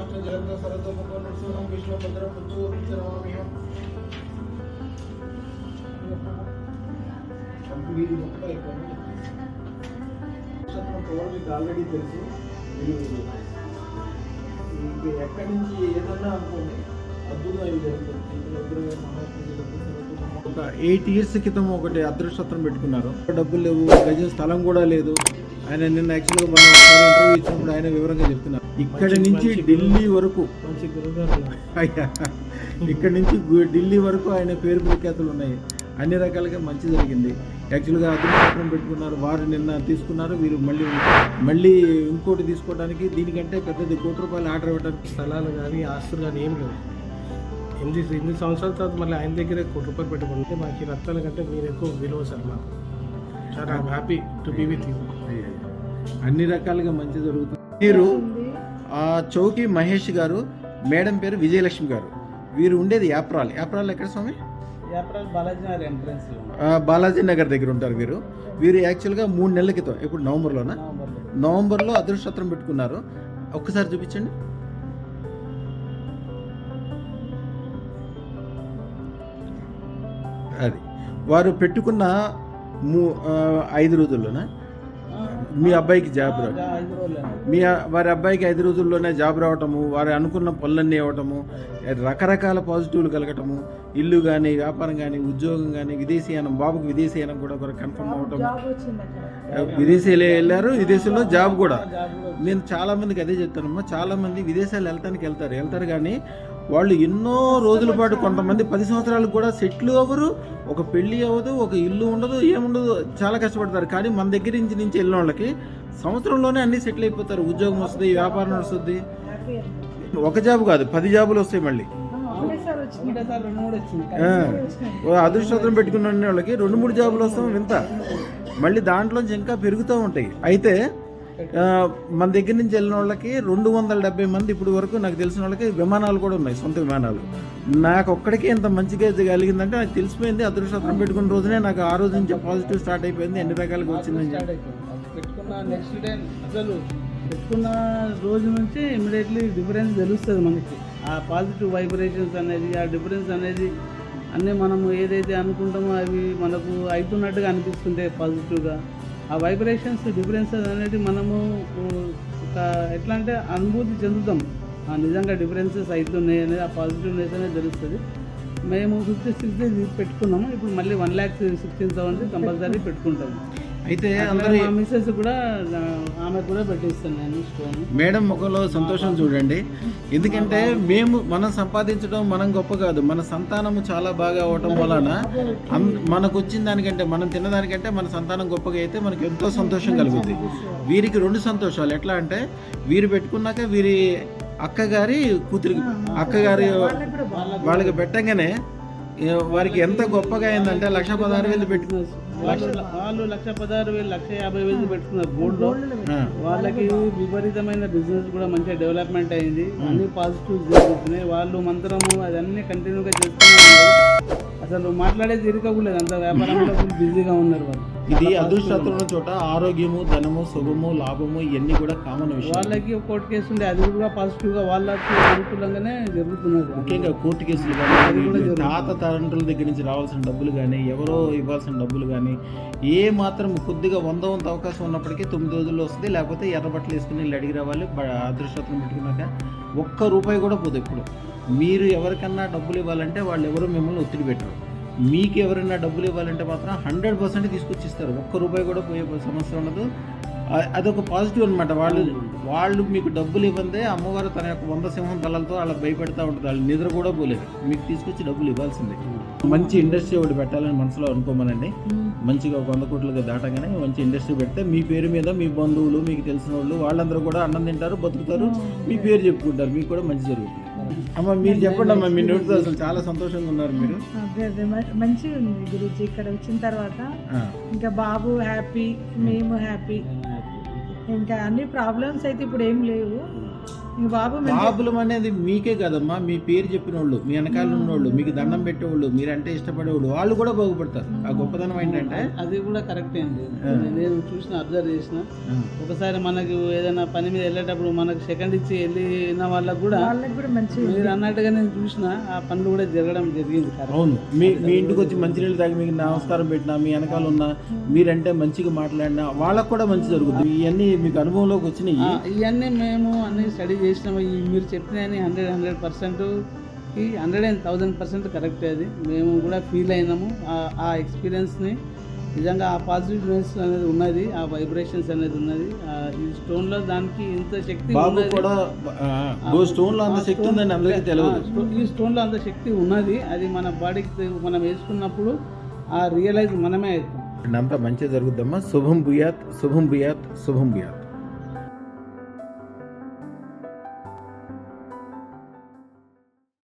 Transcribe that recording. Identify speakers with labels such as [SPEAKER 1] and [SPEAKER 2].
[SPEAKER 1] రాష్ట్ర జలంధర్ సరస్వతి నృసింహం విష్ణుభద్ర పుచ్చూర్చరమామ్యహం. వీరి మొక్క మీకు ఆల్రెడీ తెలుసు. మీరు ఎక్కడి నుంచి ఏదన్నా అనుకోండి అద్భుతం అవి జరుగుతుంది. ఒక 8 years క్రితం ఒకటి అదృష్టం పెట్టుకున్నారు. డబ్బులు లేవు, గజం స్థలం కూడా లేదు. ఆయన నిన్న యాక్చువల్గా మనం ఇంటర్వ్యూ ఇచ్చినప్పుడు ఆయన వివరంగా చెప్తున్నారు. ఇక్కడి నుంచి ఢిల్లీ వరకు ఇక్కడి నుంచి ఢిల్లీ వరకు ఆయన పేరు ప్రఖ్యాతులు ఉన్నాయి. అన్ని రకాలుగా మంచి జరిగింది. యాక్చువల్గా అదృష్టం పెట్టుకున్నారు, వారు నిన్న తీసుకున్నారు. వీరు మళ్ళీ ఇంకోటి తీసుకోవడానికి దీనికంటే పెద్దది ₹1 కోటి ఆర్డర్ ఇవ్వడానికి
[SPEAKER 2] స్థలాలు కానీ ఆస్తులు కానీ ఏం లేవు. 8 సంవత్సరాల తర్వాత మళ్ళీ ఆయన దగ్గర ₹1 కోటి పెట్టుకుంటే మాకు ఈ రత్నాల కంటే మీరు ఎక్కువ విలువ సార్. మాకు చాలా happy to be with you.
[SPEAKER 1] అన్ని రకాలుగా మంచి జరుగుతుంది. మీరు చౌకి మహేష్ గారు, మేడం పేరు విజయలక్ష్మి గారు. వీరు ఉండేది యాప్రాల్ ఎక్కడ స్వామి? బాలాజీ నగర్ దగ్గర ఉంటారు వీరు. యాక్చువల్గా 3 నెలల క్రితం, ఇప్పుడు నవంబర్లో అదృష్టం పెట్టుకున్నారు. ఒక్కసారి చూపించండి. అది వారు పెట్టుకున్న 5 రోజుల్లోనే మీ అబ్బాయికి జాబ్ వారి అబ్బాయికి 5 రోజుల్లోనే జాబ్ రావటము, వారు అనుకున్న పనులన్నీ అవ్వటము, రకరకాల పాజిటివ్లు కలగటము, ఇల్లు కానీ, వ్యాపారం కానీ, ఉద్యోగం కానీ, విదేశీయానం, బాబుకి విదేశీయానం కూడా కన్ఫర్మ్ అవ్వటం. విదేశీలో వెళ్ళారు, విదేశంలో జాబ్ కూడా. నేను చాలా మందికి అదే చెప్తానమ్మా. చాలా మంది విదేశాలు వెళ్తారు కానీ వాళ్ళు ఎన్నో రోజుల పాటు, కొంతమంది 10 సంవత్సరాలకు కూడా సెటిల్ అవ్వరు. ఒక పెళ్లి అవ్వదు, ఒక ఇల్లు ఉండదు, ఏముండదు, చాలా కష్టపడతారు. కానీ మన దగ్గర నుంచి వెళ్ళిన వాళ్ళకి సంవత్సరంలోనే అన్ని సెటిల్ అయిపోతారు. ఉద్యోగం వస్తుంది, వ్యాపారం వస్తుంది. ఒక జాబ్ కాదు, 10 జాబులు వస్తాయి. మళ్ళీ అదృష్టం పెట్టుకున్న వాళ్ళకి 2-3 జాబులు వస్తాం వింత. మళ్ళీ దాంట్లోంచి ఇంకా పెరుగుతూ ఉంటాయి. అయితే మన దగ్గర నుంచి వెళ్ళిన వాళ్ళకి 270 మంది ఇప్పుడు వరకు నాకు తెలిసిన వాళ్ళకి విమానాలు కూడా ఉన్నాయి, సొంత విమానాలు. నాకు ఒక్కడికే ఇంత మంచిగా కలిగిందంటే నాకు తెలిసిపోయింది. అదృష్టం పెట్టుకున్న రోజునే నాకు ఆ రోజు నుంచి పాజిటివ్ స్టార్ట్ అయిపోయింది. ఎన్ని రకాలుగా వచ్చిందని
[SPEAKER 2] పెట్టుకున్న నెక్స్ట్ డే అసలు పెట్టుకున్న రోజు నుంచి ఇమీడియట్లీ డిఫరెన్స్ తెలుస్తుంది మనకి. ఆ పాజిటివ్ వైబ్రేషన్స్ అనేది, ఆ డిఫరెన్స్ అనేది అన్నీ మనము ఏదైతే అనుకుంటామో అవి మనకు అవుతున్నట్టుగా అనిపిస్తుంటాయి పాజిటివ్గా. ఆ వైబ్రేషన్స్, డిఫరెన్సెస్ అనేది మనము ఎట్లా అంటే అనుభూతి చెందుతాం. నిజంగా డిఫరెన్సెస్ అవుతున్నాయి అనేది, ఆ పాజిటివ్నెస్ అనేది తెలుస్తుంది. మేము 56 days పెట్టుకున్నాము. ఇప్పుడు మళ్ళీ 1,16,000 కంపల్సరీ పెట్టుకుంటాము.
[SPEAKER 1] అయితే అందరూ
[SPEAKER 2] మిస్సెస్ కూడా, ఆమె కూడా పెట్టిస్తాను నేను స్టోన్.
[SPEAKER 1] మేడం ముఖంలో సంతోషం చూడండి. ఎందుకంటే మనం సంపాదించడం మనం గొప్ప కాదు, మన సంతానము చాలా బాగా అవటం వలన మనకు వచ్చిన దానికంటే, మనం తిన్నదానికంటే మన సంతానం గొప్పగా అయితే మనకు ఎంతో సంతోషం కలుగుతుంది. వీరికి 2 సంతోషాలు. ఎట్లా అంటే వీరు పెట్టుకున్నాక వీరి అక్కగారి అక్కగారి వాళ్ళకి పెట్టగానే వారికి ఎంత గొప్పగా అయిందంటే 1,16,000 పెట్టుకున్నారు.
[SPEAKER 2] వాళ్ళు 1,16,000, 1,50,000 పెట్టుకున్నారు గోల్డ్లో. వాళ్ళకి విపరీతమైన బిజినెస్ కూడా మంచిగా డెవలప్మెంట్ అయింది. అన్ని పాజిటివ్ జరుగుతున్నాయి. వాళ్ళు మంత్రము అదన్నీ కంటిన్యూగా చేస్తున్నారు. అసలు మాట్లాడే తీరికలేదు, అంత వ్యాపారంలో బిజీగా ఉన్నారు వాళ్ళు.
[SPEAKER 1] ఇది అదృష్టం చోట ఆరోగ్యము, ధనము, శుభము, లాభము ఇవన్నీ కూడా కామన్ విషయం.
[SPEAKER 2] వాళ్ళకి కోర్టు కేసు ఉండే, అది కూడా పాజిటివ్గా వాళ్ళకి అనుకూలంగానే జరుగుతున్నది.
[SPEAKER 1] ముఖ్యంగా కోర్టు కేసులు తాత తండ్రుల దగ్గర నుంచి రావాల్సిన డబ్బులు కానీ, ఎవరో ఇవ్వాల్సిన డబ్బులు కానీ, ఏ మాత్రం కొద్దిగా 100 అవకాశం ఉన్నప్పటికీ 9 రోజుల్లో వస్తుంది. లేకపోతే ఎర్రబట్టలు వేసుకుని వీళ్ళు అడిగి రావాలి. అదృష్టం పెట్టుకున్నాక ₹1 కూడా పోదు. ఇప్పుడు మీరు ఎవరికన్నా డబ్బులు ఇవ్వాలంటే వాళ్ళు ఎవరు మిమ్మల్ని ఒత్తిడి పెట్టరు. మీకు ఎవరైనా డబ్బులు ఇవ్వాలంటే మాత్రం 100% తీసుకొచ్చి ఇస్తారు. ₹1 కూడా పోయే సమస్య ఉండదు. అదొక పాజిటివ్ అనమాట. వాళ్ళు మీకు డబ్బులు ఇవ్వందే అమ్మవారు తన యొక్క 100 సింహం తలలతో వాళ్ళకి భయపెడతా ఉంటుంది. వాళ్ళు నిద్ర కూడా పోలేదు, మీకు తీసుకొచ్చి డబ్బులు ఇవ్వాల్సిందే. మంచి ఇండస్ట్రీ ఒకటి పెట్టాలని మనసులో అనుకోమనండి. మంచిగా 100 కోట్లుగా దాటగానే మంచి ఇండస్ట్రీ పెడితే మీ పేరు మీద మీ బంధువులు, మీకు తెలిసిన వాళ్ళు, వాళ్ళందరూ కూడా అన్నం తింటారు, బతుకుతారు, మీ పేరు చెప్పుకుంటారు, మీకు కూడా మంచి జరుగుతుంది. అమ్మ మీరు చెప్పండి అమ్మా, మీ నోటితో అసలు చాలా సంతోషంగా ఉన్నారు మీరు.
[SPEAKER 3] మంచిగా ఉంది గురూజీ. ఇక్కడ వచ్చిన తర్వాత ఇంకా బాబు హ్యాపీ, మేము హ్యాపీ. ఇంకా అన్ని ప్రాబ్లమ్స్ అయితే ఇప్పుడు ఏం లేవు. ఇంక బాబు మంచి
[SPEAKER 1] ప్రాబ్లం అనేది మీకే కదమ్మా, మీ పేరు చెప్పిన వాళ్ళు, మీ వెనకాల ఉన్నోళ్ళు, మీకు దండం పెట్టేవాళ్ళు, మీరంటే ఇష్టపడేవాళ్ళు, వాళ్ళు కూడా బాగుపడతారు. ఆ గొప్పతనం ఏంటంటే
[SPEAKER 2] అది కూడా కరెక్టే అండి. నేను అబ్జర్వ్ చేసిన ఒకసారి మనకు ఏదైనా పని మీద వెళ్ళేటప్పుడు మనకు సెకండ్ ఇచ్చి వెళ్ళిన వాళ్ళకు కూడా
[SPEAKER 3] వాళ్ళకి కూడా మంచి
[SPEAKER 2] మీరు అన్నట్టుగా నేను చూసిన ఆ పనులు కూడా జరగడం జరిగింది.
[SPEAKER 1] అవును, మీ ఇంటికి వచ్చి మంచినీళ్ళు తాగి మీకు నమస్కారం పెట్టినా, మీ వెనకాల ఉన్న మీరంటే మంచిగా మాట్లాడినా వాళ్ళకు కూడా మంచి జరుగుతుంది. ఇవన్నీ మీకు అనుభవంలోకి వచ్చినాయి.
[SPEAKER 2] ఇవన్నీ మేము అన్ని స్టడీ చేసినాము. మీరు చెప్పినవి 100% ఈ 110% కరెక్ట్. అది మేము కూడా ఫీల్ అయినాము. ఆ ఎక్స్పీరియన్స్ని నిజంగా ఆ పాజిటివ్నెస్ అనేది ఉన్నది, ఆ వైబ్రేషన్స్ అనేది ఉన్నది. ఈ స్టోన్లో దానికి ఇంత శక్తి
[SPEAKER 1] బాబు
[SPEAKER 2] ఉన్నది.
[SPEAKER 1] కూడా స్టోన్ లో అంత శక్తి ఉందని అందరికీ తెలియదు.
[SPEAKER 2] ఈ స్టోన్లో అంత శక్తి ఉన్నది. అది మన బాడీకి మనం వేసుకున్నప్పుడు ఆ రియలైజ్ మనమే అవుతాం.
[SPEAKER 1] అంతా మంచిగా జరుగుద్దమ్మా. శుభం భూయాత్, శుభం భూయాత్, శుభం భూయాత్.